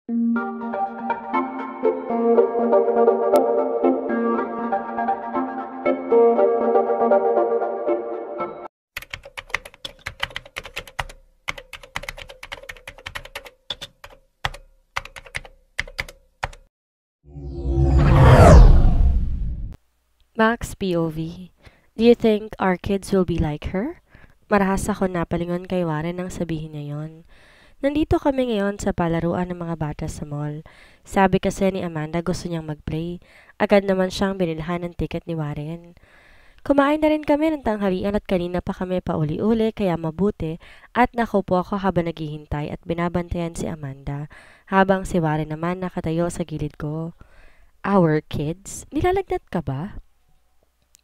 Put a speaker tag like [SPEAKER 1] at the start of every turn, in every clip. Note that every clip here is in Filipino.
[SPEAKER 1] Max POV. Do you think our kids will be like her? Marahas ako napalingon kay Warren nang sabihin niya yon. Nandito kami ngayon sa palaruan ng mga bata sa mall. Sabi kasi ni Amanda gusto niyang mag-play. Agad naman siyang binilhan ng ticket ni Warren. Kumain na rin kami ng tanghalian at kanina pa kami pauli-uli kaya mabuti at nakaupo ako habang naghihintay at binabantayan si Amanda habang si Warren naman nakatayo sa gilid ko. Our kids? Nilalagnat ka ba?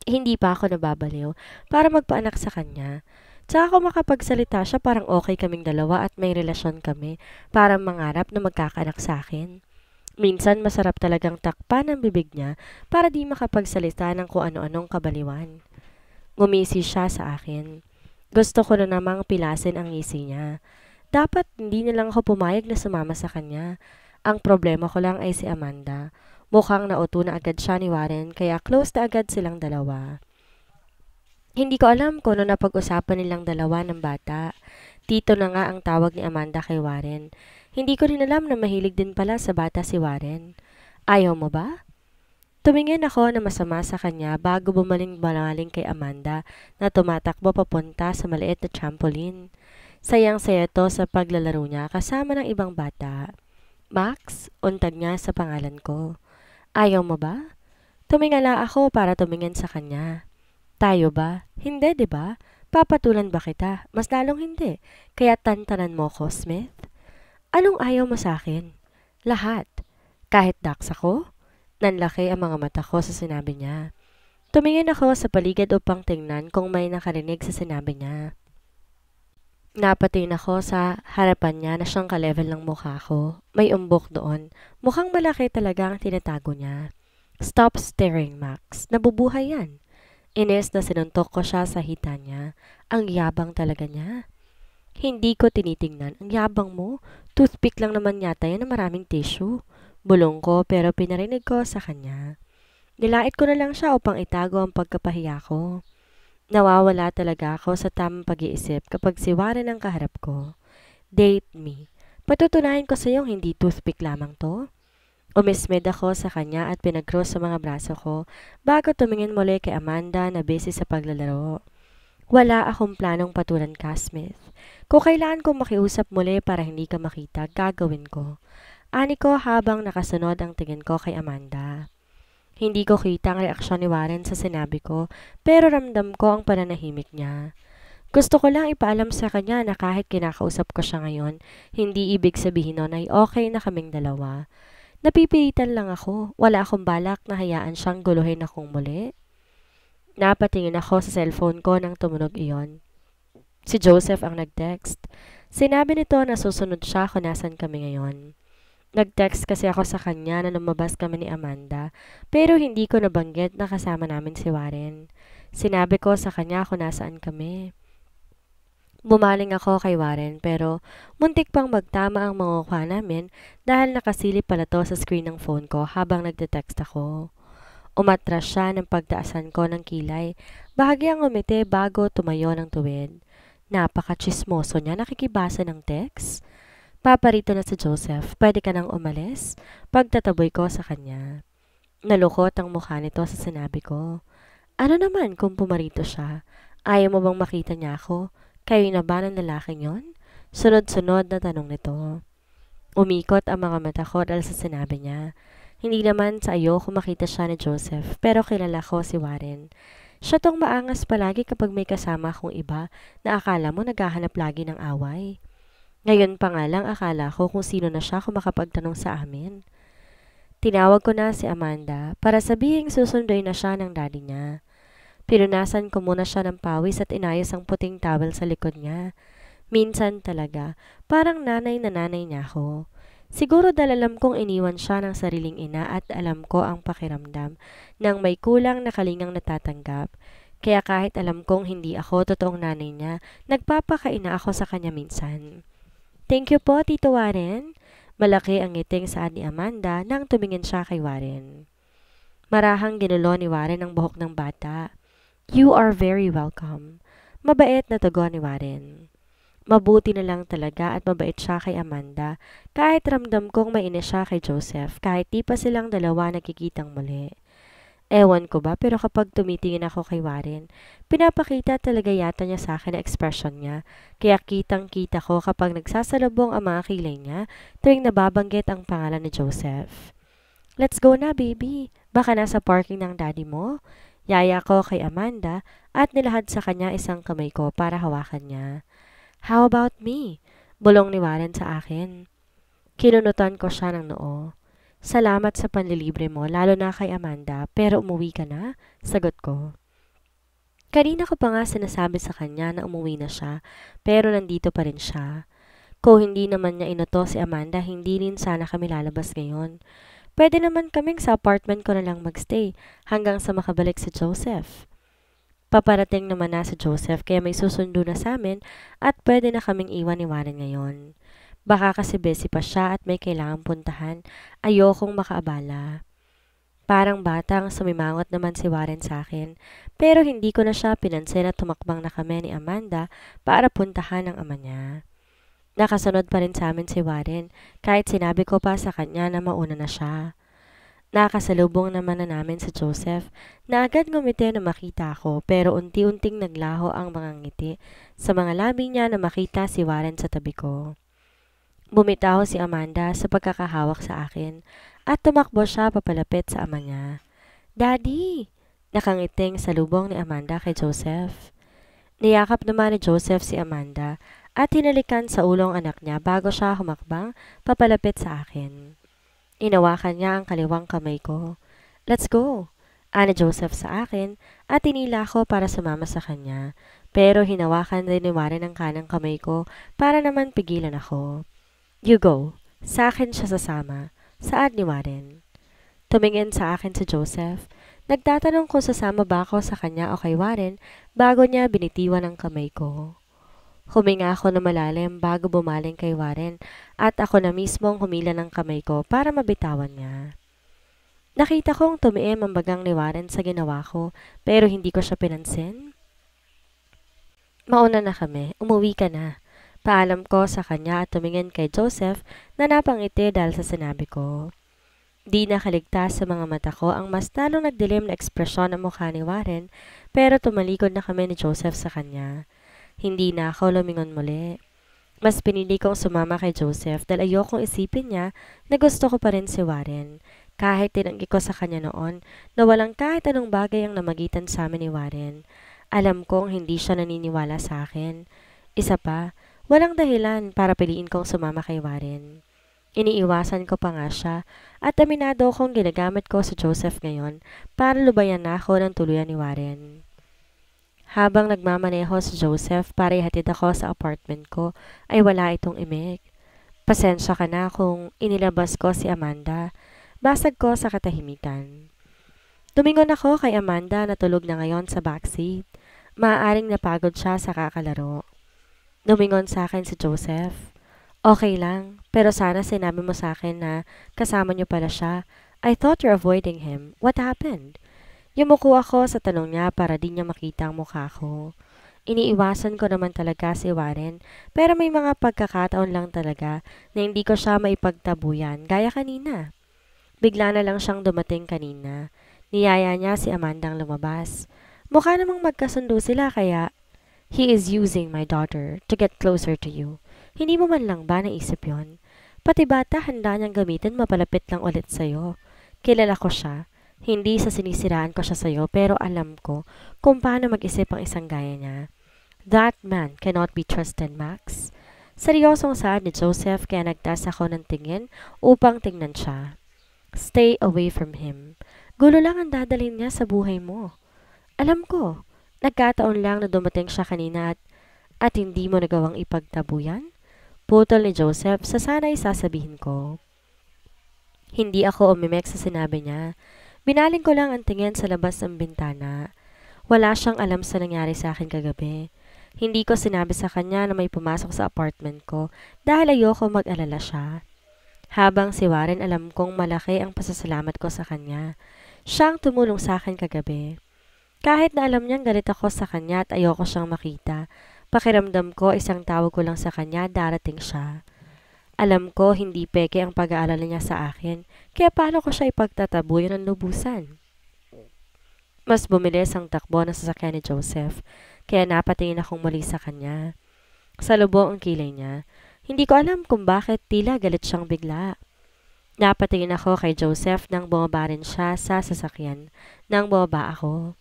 [SPEAKER 1] Hindi pa ako nababaliw para magpaanak sa kanya. Tsaka kung makapagsalita siya parang okay kaming dalawa at may relasyon kami, parang mangarap na magkakaanak sa akin. Minsan masarap talagang takpan ang bibig niya para di makapagsalita ng kung ano-anong kabaliwan. Ngumisi siya sa akin. Gusto ko na namang pilasin ang ngisi niya. Dapat hindi na lang ako pumayag na sumama sa kanya. Ang problema ko lang ay si Amanda. Mukhang nauto na agad siya ni Warren kaya close na agad silang dalawa. Hindi ko alam kung ano napag-usapan nilang dalawa ng bata. Tito na nga ang tawag ni Amanda kay Warren. Hindi ko rin alam na mahilig din pala sa bata si Warren. Ayaw mo ba? Tumingin ako na masama sa kanya bago bumaling-balaling kay Amanda na tumatakbo papunta sa maliit na trampoline. Sayang-saya to sa paglalaro niya kasama ng ibang bata. Max, untad niya sa pangalan ko. Ayaw mo ba? Tumingala ako para tumingin sa kanya. Tayo ba? Hindi, di ba? Papatulan ba kita? Mas lalong hindi. Kaya tantanan mo ko, Smith? Anong ayaw mo sa akin? Lahat. Kahit dax ako? Nanlaki ang mga mata ko sa sinabi niya. Tumingin ako sa paligid upang tingnan kung may nakarinig sa sinabi niya. Napatingin ako sa harapan niya na siyang ka-level ng mukha ko. May umbok doon. Mukhang malaki talaga ang tinatago niya. Stop staring, Max. Nabubuhay yan. Ines na sinuntok ko siya sa hita niya. Ang yabang talaga niya. Hindi ko tinitingnan. Ang yabang mo. Toothpick lang naman yata yan na maraming tissue. Bulong ko pero pinarinig ko sa kanya. Nilait ko na lang siya upang itago ang pagkapahiya ko. Nawawala talaga ako sa tamang pag-iisip kapag si Warren ang kaharap ko. Date me. Patutunayan ko sa iyong hindi toothpick lamang to. Umismed ako sa kanya at pinag-cross sa mga braso ko bago tumingin muli kay Amanda na busy sa paglalaro. Wala akong planong patulan ka, Smith. Kung kailangan kong makiusap muli para hindi ka makita, gagawin ko. Ani ko habang nakasunod ang tingin ko kay Amanda. Hindi ko kita ang reaksyon ni Warren sa sinabi ko, pero ramdam ko ang pananahimik niya. Gusto ko lang ipaalam sa kanya na kahit kinakausap ko siya ngayon, hindi ibig sabihin nun ay okay na kaming dalawa. Napipilitan lang ako, wala akong balak na hayaan siyang guluhin akong muli. Napatingin ako sa cellphone ko nang tumunog iyon. Si Joseph ang nag-text. Sinabi nito na susunod siya kung nasan kami ngayon. Nag-text kasi ako sa kanya na lumabas kami ni Amanda, pero hindi ko nabanggit na kasama namin si Warren. Sinabi ko sa kanya kung nasaan kami. Bumaling ako kay Warren pero muntik pang magtama ang mga mukha namin dahil nakasilip pala to sa screen ng phone ko habang nagte-text ako. Umatras siya ng pagtaasan ko ng kilay, bahagyang umiti bago tumayo ng tuwid. Napaka-chismoso niya nakikibasa ng text. Paparito na si Joseph, pwede ka nang umalis? Pagtataboy ko sa kanya. Nalukot ang mukha nito sa sinabi ko. Ano naman kung pumarito siya? Ayaw mo bang makita niya ako? Kayo na ba ng lalaking yon? Sunod-sunod na tanong nito. Umikot ang mga mata ko dahil sa sinabi niya. Hindi naman sa ayoko makita siya ni Joseph, pero kilala ko si Warren. Siya tong maangas palagi kapag may kasama akong iba na akala mo naghahanap lagi ng away. Ngayon pa nga lang akala ko kung sino na siya kung makapagtanong sa amin. Tinawag ko na si Amanda para sabihing susunduin na siya ng daddy niya. Pinunasan ko muna siya ng pawis at inayos ang puting towel sa likod niya. Minsan talaga, parang nanay na nanay niya ako. Siguro dahil alam kong iniwan siya ng sariling ina at alam ko ang pakiramdam ng may kulang na kalingang natatanggap. Kaya kahit alam kong hindi ako totoong nanay niya, nagpapakaina ako sa kanya minsan. Thank you po, Tito Warren. Malaki ang ngiting saad ni Amanda nang tumingin siya kay Warren. Marahang ginulo ni Warren ang buhok ng bata. You are very welcome. Mabait na tugon ni Warren. Mabuti na lang talaga at mabait siya kay Amanda kahit ramdam kong mainis siya kay Joseph kahit di pa silang dalawa nakikitang muli. Ewan ko ba pero kapag tumitingin ako kay Warren, pinapakita talaga yata niya sa akin ang ekspresyon niya kaya kitang kita ko kapag nagsasalubong ang mga kilay niya tuwing nababanggit ang pangalan ni Joseph. Let's go na baby, baka nasa parking ng daddy mo? Yaya ko kay Amanda at nilahad sa kanya isang kamay ko para hawakan niya. How about me? Bulong ni Warren sa akin. Kinunutan ko siya ng noo. Salamat sa panlilibre mo, lalo na kay Amanda, pero umuwi ka na? Sagot ko. Kanina ko pa nga sinasabi sa kanya na umuwi na siya, pero nandito pa rin siya. Kung hindi naman niya inuto si Amanda, hindi rin sana kami lalabas ngayon. Pwede naman kaming sa apartment ko na lang magstay hanggang sa makabalik si Joseph. Paparating naman na si Joseph kaya may susundo na sa amin at pwede na kaming iwan ni Warren ngayon. Baka kasi busy pa siya at may kailangang puntahan. Ayokong makaabala. Parang batang sumimangot naman si Warren sa akin pero hindi ko na siya pinansin at tumakbang na kami ni Amanda para puntahan ang ama niya. Nakasunod pa rin sa amin si Warren kahit sinabi ko pa sa kanya na mauna na siya. Nakasalubong naman na namin si Joseph na agad ngumiti na makita ako pero unti-unting naglaho ang mga ngiti sa mga labi niya na makita si Warren sa tabi ko. Bumitaw si Amanda sa pagkakahawak sa akin at tumakbo siya papalapit sa ama niya. Daddy! Nakangiting salubong ni Amanda kay Joseph. Niyakap naman ni Joseph si Amanda at hinalikan sa ulong anak niya bago siya humakbang papalapit sa akin. Inawakan niya ang kaliwang kamay ko. Let's go! Ani Joseph sa akin at tinila ko para sumama sa kanya. Pero hinawakan din ni Warren ang kanang kamay ko para naman pigilan ako. You go. Sa akin siya sasama. Saad ni Warren. Tumingin sa akin si Joseph. Nagtatanong kung sasama ba ako sa kanya o kay Warren bago niya binitiwan ang kamay ko. Huminga ako na malalim bago bumaling kay Warren at ako na mismong humila ng kamay ko para mabitawan niya. Nakita kong tumiim ang bagang ni Warren sa ginawa ko pero hindi ko siya pinansin. Mauna na kami, umuwi ka na. Paalam ko sa kanya at tumingin kay Joseph na napangiti dahil sa sinabi ko. Di nakaligtas sa mga mata ko ang mas talong nagdilim na ekspresyon ng mukha ni Warren pero tumalikod na kami ni Joseph sa kanya. Hindi na ako lumingon muli. Mas pinili kong sumama kay Joseph dahil ayokong isipin niya na gusto ko pa rin si Warren. Kahit tinanggi ko sa kanya noon na walang kahit anong bagay ang namagitan sa amin ni Warren. Alam kong hindi siya naniniwala sa akin. Isa pa, walang dahilan para piliin kong sumama kay Warren. Iniiwasan ko pa nga siya at aminado kong ginagamit ko si Joseph ngayon para lubayan na ako ng tuluyan ni Warren. Habang nagmamaneho si Joseph para ihatid ako sa apartment ko, ay wala itong imik. Pasensya ka na kung inilabas ko si Amanda. Basag ko sa katahimikan. Tumingon ako kay Amanda na tulog na ngayon sa backseat. Maaaring napagod siya sa kakalaro. Lumingon sa akin si Joseph. Okay lang, pero sana sinabi mo sa akin na kasama niyo pala siya. I thought you're avoiding him. What happened? Yumuko ako sa tanong niya para di niya makita ang mukha ko. Iniiwasan ko naman talaga si Warren pero may mga pagkakataon lang talaga na hindi ko siya maipagtabuyan gaya kanina. Bigla na lang siyang dumating kanina. Niyaya niya si Amandang lumabas. Mukha namang magkasundo sila kaya he is using my daughter to get closer to you. Hindi mo man lang ba naisip yon? Pati bata handa niyang gamitin mapalapit lang ulit sa'yo. Kilala ko siya. Hindi sa sinisiraan ko siya sa'yo pero alam ko kung paano mag-isip ang isang gaya niya. That man cannot be trusted, Max. Seryosong saad ni Joseph kaya nagtaas ako ng tingin upang tingnan siya. Stay away from him. Gulo lang ang dadalhin niya sa buhay mo. Alam ko, nagkataon lang na dumating siya kanina at hindi mo nagawang ipagtabuyan. Putol ni Joseph sa sana'y sasabihin ko. Hindi ako umimek sa sinabi niya. Binaling ko lang ang tingin sa labas ng bintana. Wala siyang alam sa nangyari sa akin kagabi. Hindi ko sinabi sa kanya na may pumasok sa apartment ko dahil ayoko mag-alala siya. Habang si Warren alam kong malaki ang pasasalamat ko sa kanya. Siyang tumulong sa akin kagabi. Kahit na alam niyang galit ako sa kanya at ayoko siyang makita, pakiramdam ko isang tawag ko lang sa kanya darating siya. Alam ko hindi peke ang pag-aalala niya sa akin, kaya paano ko siya ipagtatabuyan ng lubusan? Mas bumilis ang takbo ng sasakyan ni Joseph, kaya napatingin akong muli sa kanya. Sa lubong ang kilay niya. Hindi ko alam kung bakit tila galit siyang bigla. Napatingin ako kay Joseph nang bumaba rin siya sa sasakyan nang bumaba ako.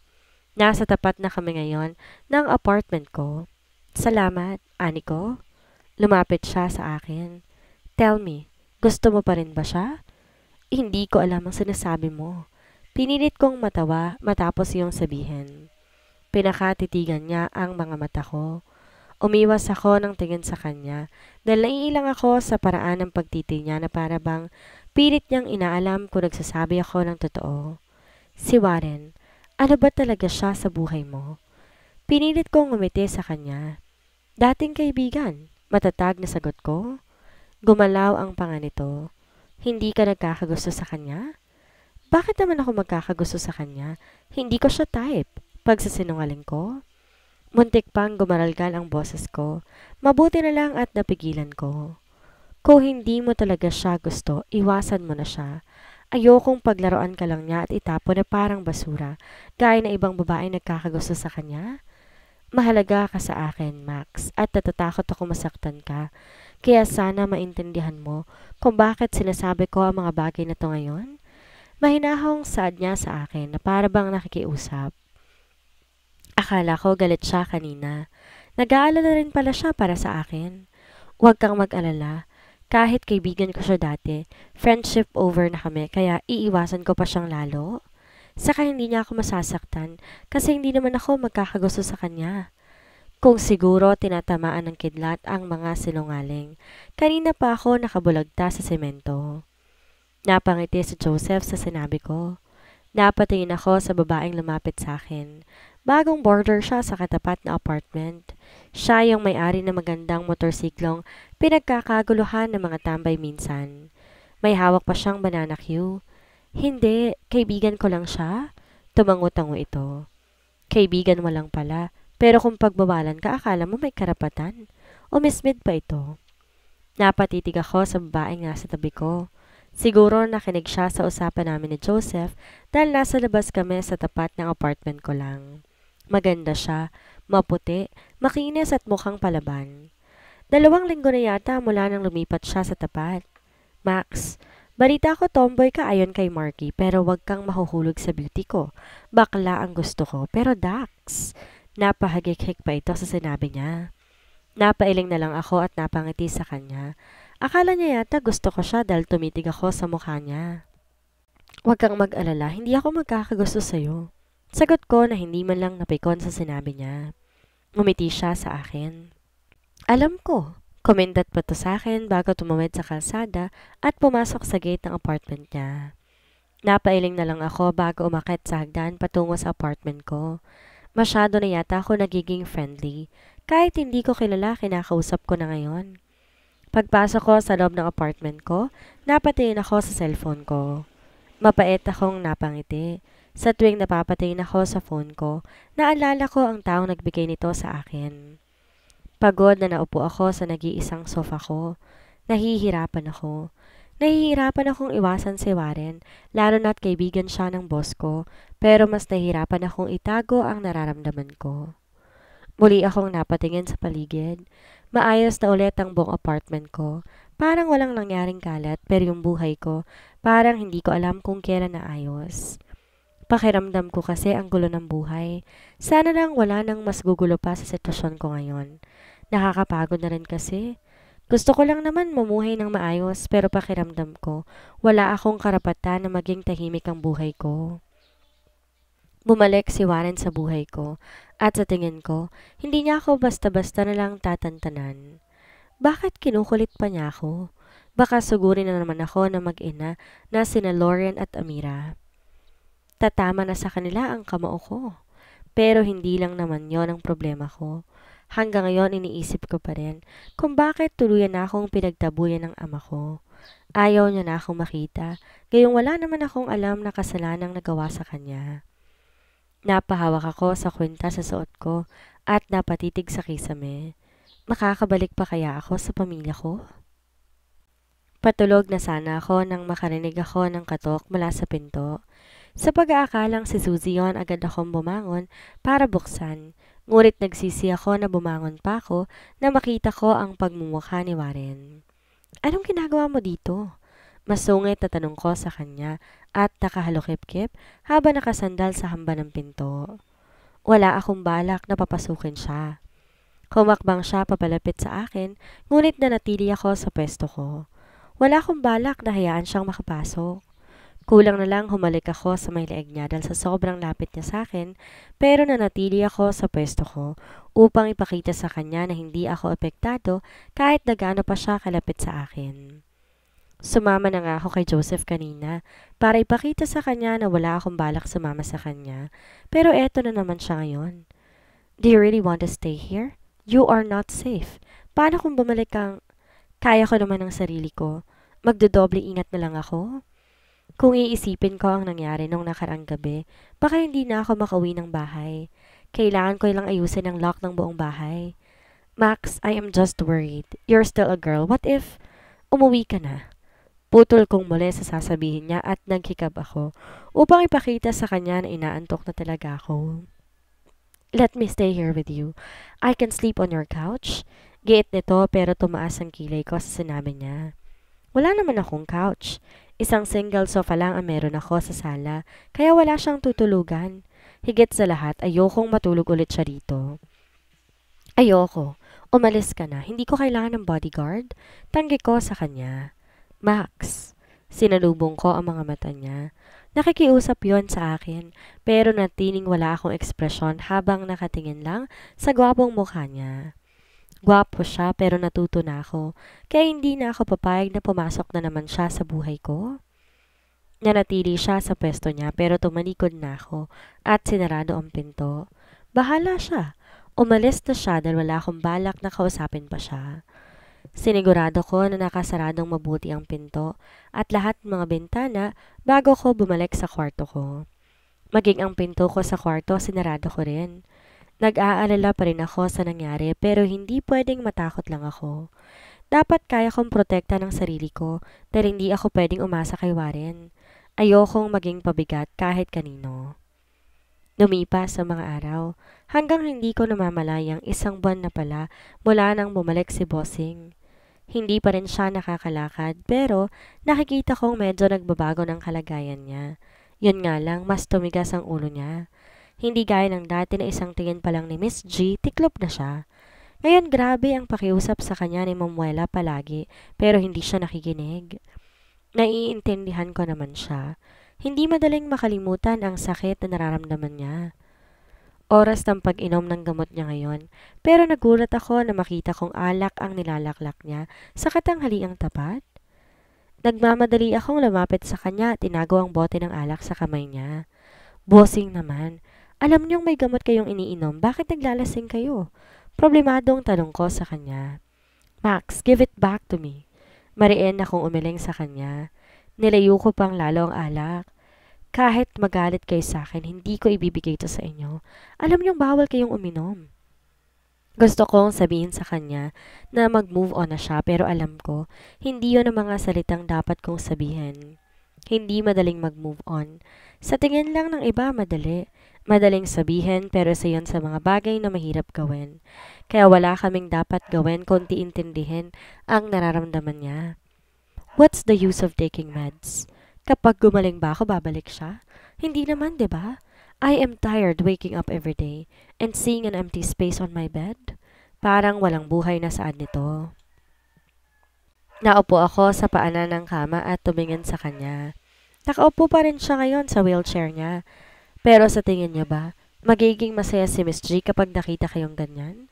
[SPEAKER 1] Nasa tapat na kami ngayon ng apartment ko. Salamat, ani ko. Lumapit siya sa akin. Tell me, gusto mo pa rin ba siya? Hindi ko alam ang sinasabi mo. Pinilit kong matawa matapos iyong sabihin. Pinakatitigan niya ang mga mata ko. Umiwas ako ng tingin sa kanya dahil naiilang ako sa paraan ng pagtitingin niya na para bang pilit niyang inaalam kung nagsasabi ako ng totoo. Si Warren, ano ba talaga siya sa buhay mo? Pinilit kong ngumiti sa kanya. Dating kaibigan, matatag na sagot ko. Gumalaw ang panga nito. Hindi ka nagkakagusto sa kanya? Bakit naman ako magkakagusto sa kanya? Hindi ko siya type. Pagsasinungaling ko? Muntik pang gumaralgal ang boses ko. Mabuti na lang at napigilan ko. Kung hindi mo talaga siya gusto, iwasan mo na siya. Ayokong paglaruan ka lang niya at itapon na parang basura, gaya na ibang babae nagkakagusto sa kanya. Mahalaga ka sa akin, Max, at natatakot ako masaktan ka. Kaya sana maintindihan mo kung bakit sinasabi ko ang mga bagay na to ngayon. Mahinahong saad niya sa akin na para bang nakikiusap. Akala ko galit siya kanina. Nag-aalala rin pala siya para sa akin. Huwag kang mag-alala. Kahit kaibigan ko siya dati, friendship over na kami kaya iiwasan ko pa siyang lalo. Saka hindi niya ako masasaktan kasi hindi naman ako magkakagusto sa kanya. Kung siguro tinatamaan ng kidlat ang mga sinungaling, kanina pa ako nakabulagta sa semento. Napangiti si Joseph sa sinabi ko. Napatingin ako sa babaeng lumapit sa akin. Bagong border siya sa katapat na apartment. Siya yung may-ari ng magandang motorsiklong pinagkakaguluhan ng mga tambay minsan. May hawak pa siyang banana cue. Hindi, kaibigan ko lang siya. Tumango-tango ito. Kaibigan mo lang pala, pero kung pagbawalan ka akala mo may karapatan. Umismid pa ito. Napatitig ako sa babaeng nasa tabi ko. Siguro nakinig siya sa usapan namin ni Joseph dahil nasa labas kami sa tapat ng apartment ko lang. Maganda siya, maputi, makinis at mukhang palaban. 2 linggo na yata mula nang lumipat siya sa tapat. Max, balita ko tomboy ka ayon kay Marky pero wag kang mahuhulog sa beauty ko. Bakla ang gusto ko pero Dax. Napahagik-hik pa ito sa sinabi niya. Napailing na lang ako at napangiti sa kanya. Akala niya yata gusto ko siya dahil tumitig ako sa mukha niya. Huwag kang mag-alala, hindi ako magkakagusto sa'yo. Sagot ko na hindi man lang napikon sa sinabi niya. Ngumiti siya sa akin. Alam ko, kumendat pa to sa akin bago tumawid sa kalsada at pumasok sa gate ng apartment niya. Napailing na lang ako bago umakyat sa hagdan patungo sa apartment ko. Masyado na yata ako nagiging friendly. Kahit hindi ko kilala, kinakausap ko na ngayon. Pagpasok ko sa loob ng apartment ko, napatingin ako sa cellphone ko. Mapait akong napangiti. Sa tuwing napapatingin ako sa phone ko, naalala ko ang taong nagbigay nito sa akin. Pagod na naupo ako sa nag-iisang sofa ko. Nahihirapan ako. Nahihirapan akong iwasan si Warren, lalo na't kaibigan siya ng boss ko, pero mas nahihirapan akong itago ang nararamdaman ko. Muli akong napatingin sa paligid. Maayos na ulit ang buong apartment ko. Parang walang nangyaring kalat pero yung buhay ko, parang hindi ko alam kung kailan naayos. Pakiramdam ko kasi ang gulo ng buhay. Sana lang wala nang mas gugulo pa sa sitwasyon ko ngayon. Nakakapagod na rin kasi. Gusto ko lang naman mamuhay ng maayos pero pakiramdam ko, wala akong karapatan na maging tahimik ang buhay ko. Bumalik si Warren sa buhay ko at sa tingin ko, hindi niya ako basta-basta na lang tatantanan. Bakit kinukulit pa niya ako? Baka sugurin na naman ako na mag-ina na sina Lauren at Amira. Tatama na sa kanila ang kamao ko. Pero hindi lang naman yon ang problema ko. Hanggang ngayon iniisip ko pa rin kung bakit tuluyan na akong pinagtabuyan ng ama ko. Ayaw niya na akong makita, gayong wala naman akong alam na kasalanang nagawa sa kanya. Napahawak ako sa kwinta sa suot ko at napatitig sa kisame. Makakabalik pa kaya ako sa pamilya ko? Patulog na sana ako nang makarinig ako ng katok mula sa pinto. Sa pag-aakalang si Suzy yon, agad akong bumangon para buksan. Ngunit nagsisi ako na bumangon pa ako na makita ko ang pagmumukha ni Warren. Anong ginagawa mo dito? Masungit na tanong ko sa kanya at nakahalukip-kip habang nakasandal sa hamba ng pinto. Wala akong balak na papasukin siya. Humakbang siya papalapit sa akin, ngunit nanatili ako sa pwesto ko. Wala akong balak na hayaan siyang makapasok. Kulang na lang humalik ako sa may leeg niya dahil sa sobrang lapit niya sa akin, pero nanatili ako sa pwesto ko upang ipakita sa kanya na hindi ako apektado kahit na gaano pa siya kalapit sa akin. Sumama na nga ako kay Joseph kanina para ipakita sa kanya na wala akong balak sumama sa kanya, pero eto na naman siya ngayon. Do you really want to stay here? You are not safe. Paano kung bumalik kang... Kaya ko naman ang sarili ko. Magdodoble ingat na lang ako. Kung iisipin ko ang nangyari nung nakaraang gabi, baka hindi na ako makauwi ng bahay. Kailangan ko lang ayusin ang lock ng buong bahay. Max, I am just worried. You're still a girl. What if umuwi ka na? Putol kong muli sa sasabihin niya at naghikab ako upang ipakita sa kanya na inaantok na talaga ako. Let me stay here with you. I can sleep on your couch. Giit nito pero tumaas ang kilay ko sa sinabi niya. Wala naman akong couch. Isang single sofa lang ang meron ako sa sala, kaya wala siyang tutulugan. Higit sa lahat, ayokong matulog ulit siya dito. Ayoko. Umalis ka na. Hindi ko kailangan ng bodyguard. Tanggi ko sa kanya. Max. Sinalubong ko ang mga mata niya. Nakikiusap yon sa akin, pero natining wala akong ekspresyon habang nakatingin lang sa gwapong mukha niya. Gwapo siya pero natuto na ako, kaya hindi na ako papayag na pumasok na naman siya sa buhay ko. Nanatili siya sa pwesto niya pero tumalikod na ako at sinarado ang pinto. Bahala siya. Umalis na siya dahil wala akong balak na kausapin pa siya. Sinigurado ko na nakasaradong mabuti ang pinto at lahat ng mga bintana bago ko bumalik sa kwarto ko. Maging ang pinto ko sa kwarto, sinarado ko rin. Nag-aalala pa rin ako sa nangyari pero hindi pwedeng matakot lang ako. Dapat kaya kong protekta ng sarili ko dahil hindi ako pwedeng umasa kay Warren. Ayokong maging pabigat kahit kanino. Lumipas sa mga araw hanggang hindi ko namamalayang isang buwan na pala mula nang bumalik si Bossing. Hindi pa rin siya nakakalakad pero nakikita kong medyo nagbabago ng kalagayan niya. Yun nga lang, mas tumigas ang ulo niya. Hindi gaya ng dati na isang tingin pa lang ni Miss G, tiklop na siya. Ngayon grabe ang pakiusap sa kanya ni Mamuela palagi pero hindi siya nakikinig. Naiintindihan ko naman siya. Hindi madaling makalimutan ang sakit na nararamdaman niya. Oras ng pag-inom ng gamot niya ngayon, pero nagulat ako na makita kong alak ang nilalaklak niya sa katanghaliang tapat. Nagmamadali akong lumapit sa kanya at tinago ang bote ng alak sa kamay niya. Bossing naman, alam niyong may gamot kayong iniinom, bakit naglalasing kayo? Problemadong tanong ko sa kanya. Max, give it back to me. Mariin akong umiling sa kanya. Nilayo ko pang lalo ang alak. Kahit magalit kayo sa akin, hindi ko ibibigay ito sa inyo. Alam niyong bawal kayong uminom. Gusto kong sabihin sa kanya na mag-move on na siya pero alam ko, hindi yun ang mga salitang dapat kong sabihin. Hindi madaling mag-move on. Sa tingin lang ng iba, madali. Madaling sabihin pero sa yun sa mga bagay na mahirap gawin. Kaya wala kaming dapat gawin kundi intindihin ang nararamdaman niya. What's the use of taking meds? Kapag gumaling ba ako, babalik siya? Hindi naman, di ba? I am tired waking up every day and seeing an empty space on my bed. Parang walang buhay na saan nito. Naupo ako sa paanan ng kama at tumingin sa kanya. Nakaupo pa rin siya ngayon sa wheelchair niya. Pero sa tingin niyo ba, magiging masaya si Miss G kapag nakita kayong ganyan?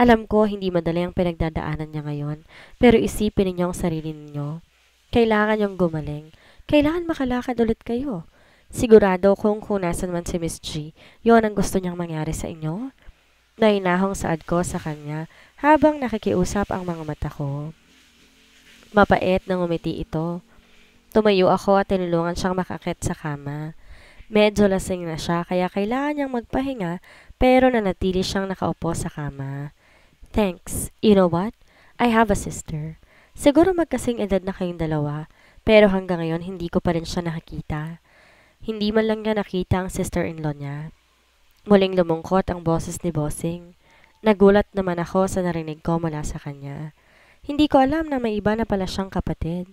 [SPEAKER 1] Alam ko hindi madali ang pinagdadaanan niya ngayon, pero isipin ninyo ang sarili ninyo. Kailangan niyong gumaling. Kailangan makalakad ulit kayo. Sigurado kung nasan man si Miss G, yon ang gusto niyang mangyari sa inyo. Nainahong saad ko sa kanya habang nakikiusap ang mga mata ko. Mapait na ngumiti ito. Tumayo ako at tinulungan siyang makakit sa kama. Medyo lasing na siya kaya kailangan niyang magpahinga pero nanatili siyang nakaupo sa kama. Thanks. You know what? I have a sister. Siguro magkasing edad na kayong dalawa, pero hanggang ngayon hindi ko pa rin siya nakakita. Hindi man lang niya nakita ang sister-in-law niya. Muling lumungkot ang boses ni Bossing. Nagulat naman ako sa narinig ko mula sa kanya. Hindi ko alam na may iba na pala siyang kapatid.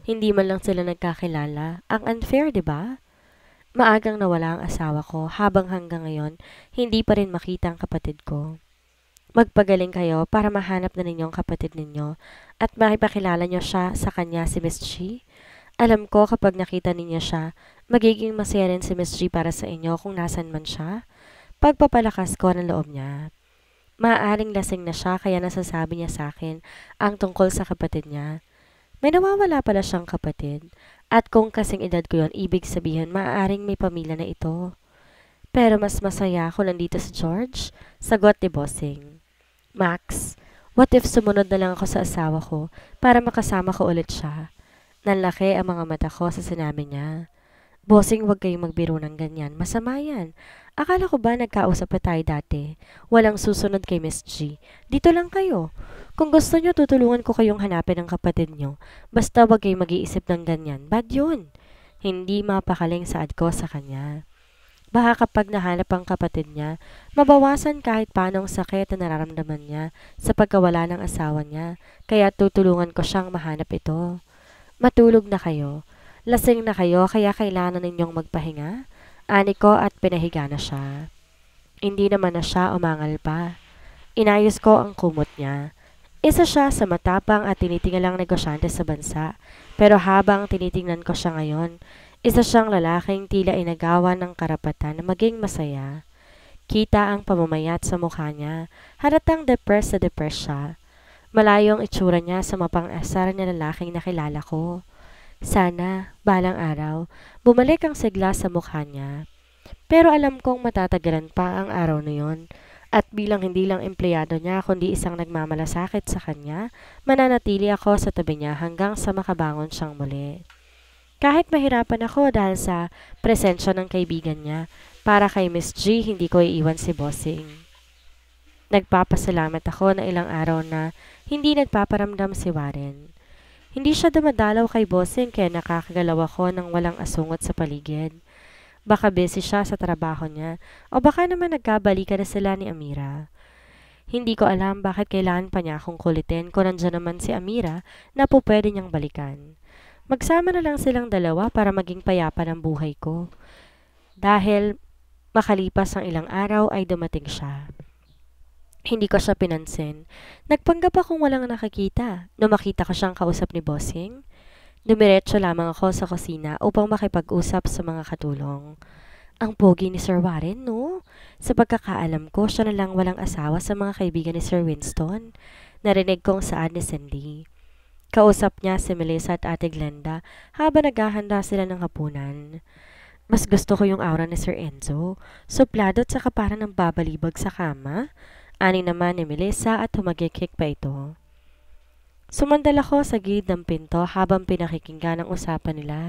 [SPEAKER 1] Hindi man lang sila nagkakilala. Ang unfair, di ba? Maagang nawala ang asawa ko habang hanggang ngayon hindi pa rin makita ang kapatid ko. Magpagaling kayo para mahanap na ninyong kapatid ninyo at makipakilala niyo siya sa kanya si Miss G. Alam ko kapag nakita ninyo siya, magiging masaya rin si Miss G para sa inyo kung nasan man siya. Pagpapalakas ko ng loob niya. Maaaring lasing na siya kaya nasasabi niya sa akin ang tungkol sa kapatid niya. May nawawala pala siyang kapatid. At kung kasing edad ko yon, ibig sabihin maaaring may pamilya na ito. Pero mas masaya ako nandito sa George, sagot ni Bossing. Max, what if sumunod na lang ako sa asawa ko para makasama ko ulit siya? Nanlaki ang mga mata ko sa sinabi niya. Bossing, huwag kayong magbiro ng ganyan. Masama yan. Akala ko ba nagkausap pa tayo dati? Walang susunod kay Miss G. Dito lang kayo. Kung gusto nyo, tutulungan ko kayong hanapin ang kapatid nyo. Basta huwag kayong mag-iisip ng ganyan. Bad yun. Hindi mapakaling saad ko sa kanya. Baka kapag nahanap ang kapatid niya, mabawasan kahit paano ang sakit na nararamdaman niya sa pagkawala ng asawa niya. Kaya tutulungan ko siyang mahanap ito. Matulog na kayo. Lasing na kayo kaya kailangan ninyong magpahinga? Ani ko at pinahiga na siya. Hindi naman na siya umangal pa. Inayos ko ang kumot niya. Isa siya sa matapang at tinitingalang negosyante sa bansa. Pero habang tinitingnan ko siya ngayon, isa siyang lalaking tila inagawa ng karapatan na maging masaya. Kita ang pamamayat sa mukha niya. Halatang depressed siya. Malayo ang itsura niya sa mapang-asar na lalaking nakilala ko. Sana, balang araw, bumalik ang sigla sa mukha niya. Pero alam kong matatagalan pa ang araw na yon. At bilang hindi lang empleyado niya kundi isang nagmamalasakit sa kanya, mananatili ako sa tabi niya hanggang sa makabangon siyang muli. Kahit mahirapan ako dahil sa presensya ng kaibigan niya, para kay Miss G hindi ko iiwan si Bossing. Nagpapasalamat ako na ilang araw na hindi nagpaparamdam si Warren. Hindi siya dumadalaw kay Bossing kaya nakakagalaw ako ng walang asungot sa paligid. Baka busy siya sa trabaho niya o baka naman nagkabalikan na sila ni Amira. Hindi ko alam bakit kailangan pa niya akong kulitin kung nandyan naman si Amira na po pwede niyang balikan. Magsama na lang silang dalawa para maging payapa ng buhay ko. Dahil makalipas ang ilang araw ay dumating siya. Hindi ko siya pinansin. Nagpanggap akong walang nakakita. Nung makita ko siyang kausap ni Bossing, dumiretso lamang ako sa kusina upang makipag-usap sa mga katulong. Ang pogi ni Sir Warren, no? Sa pagkakaalam ko, siya na lang walang asawa sa mga kaibigan ni Sir Winston. Narinig kong saad ni Cindy. Kausap niya si Melissa at Ate Glenda habang naghahanda sila ng hapunan. Mas gusto ko yung aura ni Sir Enzo. Suplado at saka parang nang babalibag sa kama. Ani naman ni Melissa at humagikik pa ito. Sumandal ako sa gilid ng pinto habang pinakikinggan ang usapan nila.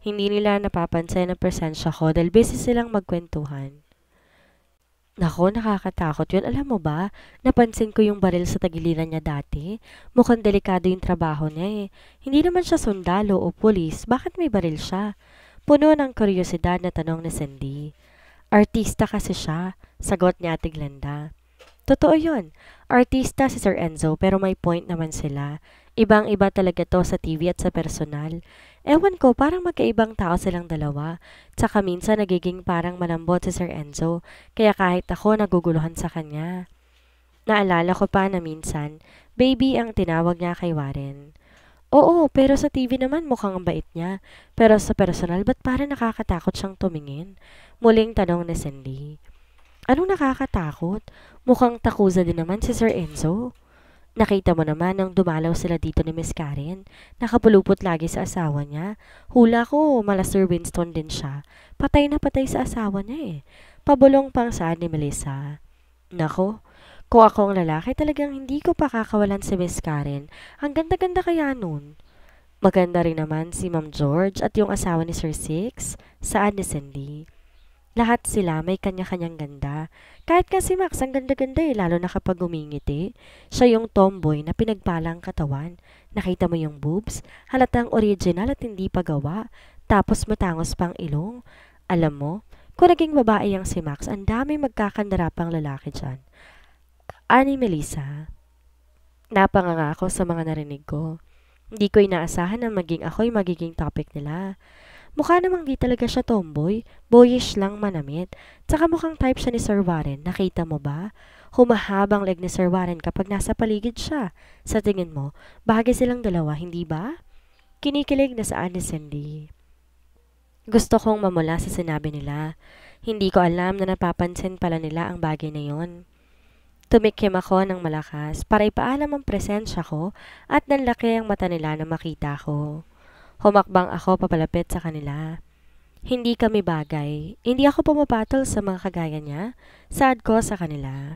[SPEAKER 1] Hindi nila napapansin ang presensya ko dahil busy silang magkwentuhan. Nako, nakakatakot yun. Alam mo ba, napansin ko yung baril sa tagiliran niya dati. Mukhang delikado yung trabaho niya eh. Hindi naman siya sundalo o pulis. Bakit may baril siya? Puno ng kuryosidad na tanong ni Cindy. Artista kasi siya, sagot ni Ate Glenda. Totoo yun. Artista si Sir Enzo pero may point naman sila. Ibang-iba talaga to sa TV at sa personal. Ewan ko, parang magkaibang tao silang dalawa. Tsaka minsan nagiging parang malambot si Sir Enzo, kaya kahit ako naguguluhan sa kanya. Naalala ko pa na minsan, baby ang tinawag niya kay Warren. Oo, pero sa TV naman mukhang ang bait niya. Pero sa personal, ba't parang nakakatakot siyang tumingin? Muling tanong ni Cindy. Anong nakakatakot? Mukhang takuza din naman si Sir Enzo. Nakita mo naman nang dumalaw sila dito ni Miss Karen. Nakapulupot lagi sa asawa niya. Hula ko, mala Sir Winston din siya. Patay na patay sa asawa niya eh. Pabulong pang saan ni Melissa. Nako, Kung ako ang lalaki, talagang hindi ko pa kakawalan si Miss Karen. Ang ganda-ganda kaya nun. Maganda rin naman si Ma'am George at yung asawa ni Sir Six, saan ni Cindy. Lahat sila may kanya-kanyang ganda. Kahit nga si Max ang ganda-ganda lalo na kapag umingiti. Siya yung tomboy na pinagpalang katawan. Nakita mo yung boobs? Halatang original at hindi pagawa. Tapos matangos pang ilong. Alam mo, kung naging babae yang si Max, ang dami magkakandarapang lalaki dyan. Ani Melissa, napanganga ako sa mga narinig ko. Hindi ko inaasahan na maging ako'y magiging topic nila. Mukha namang di talaga siya tomboy, boyish lang manamit. Tsaka mukhang type siya ni Sir Warren, nakita mo ba? Humahabang leg ni Sir Warren kapag nasa paligid siya. Sa tingin mo, bagay silang dalawa, hindi ba? Kinikilig na saan ni Cindy. Gusto kong mamula sa sinabi nila. Hindi ko alam na napapansin pala nila ang bagay na yon. Tumikim ako ng malakas para ipaalam ang presensya ko at nanlaki ang mata nila na makita ko. Humakbang ako papalapit sa kanila. Hindi kami bagay. Hindi ako pumapatol sa mga kagaya niya. Sad ko sa kanila.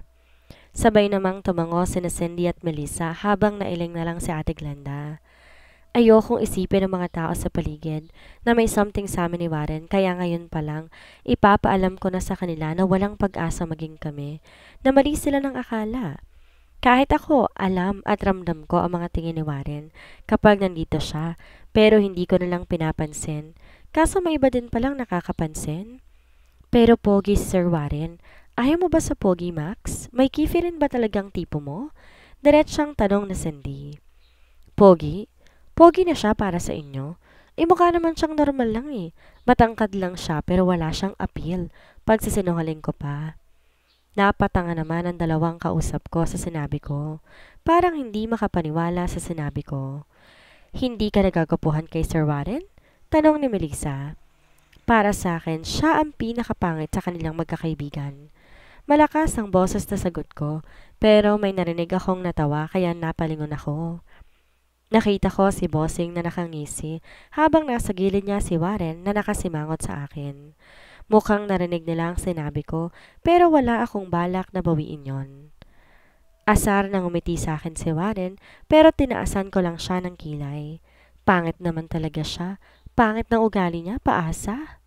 [SPEAKER 1] Sabay namang tumango sina Cindy at Melissa habang nailing na lang si Ate Glenda. Ayokong isipin ng mga tao sa paligid na may something sa amin ni Warren kaya ngayon pa lang ipapaalam ko na sa kanila na walang pag-asa maging kami, na mali sila ng akala. Kahit ako, alam at ramdam ko ang mga tingin ni Warren kapag nandito siya, pero hindi ko na lang pinapansin. Kaso may iba din palang nakakapansin. Pero pogi si Sir Warren, ayaw mo ba sa pogi, Max? May kifi rin ba talagang tipo mo? Diretsang tanong na Cindy. Pogi? Pogi na siya para sa inyo? Mukha naman siyang normal lang Matangkad lang siya pero wala siyang appeal. Pagsisinungaling ko pa. Napatanga naman ang dalawang kausap ko sa sinabi ko. Parang hindi makapaniwala sa sinabi ko. Hindi ka nagagapuhan kay Sir Warren? Tanong ni Melissa. Para sa akin, siya ang pinakapangit sa kanilang magkakaibigan. Malakas ang boses na sagot ko, pero may narinig akong natawa kaya napalingon ako. Nakita ko si Bossing na nakangisi habang nasa gilid niya si Warren na nakasimangot sa akin. Mukhang narinig nila ang sinabi ko pero wala akong balak na bawiin yon. Asar nang umiti sa akin si Warren pero tinaasan ko lang siya ng kilay. Pangit naman talaga siya. Pangit ng ugali niya, paasa.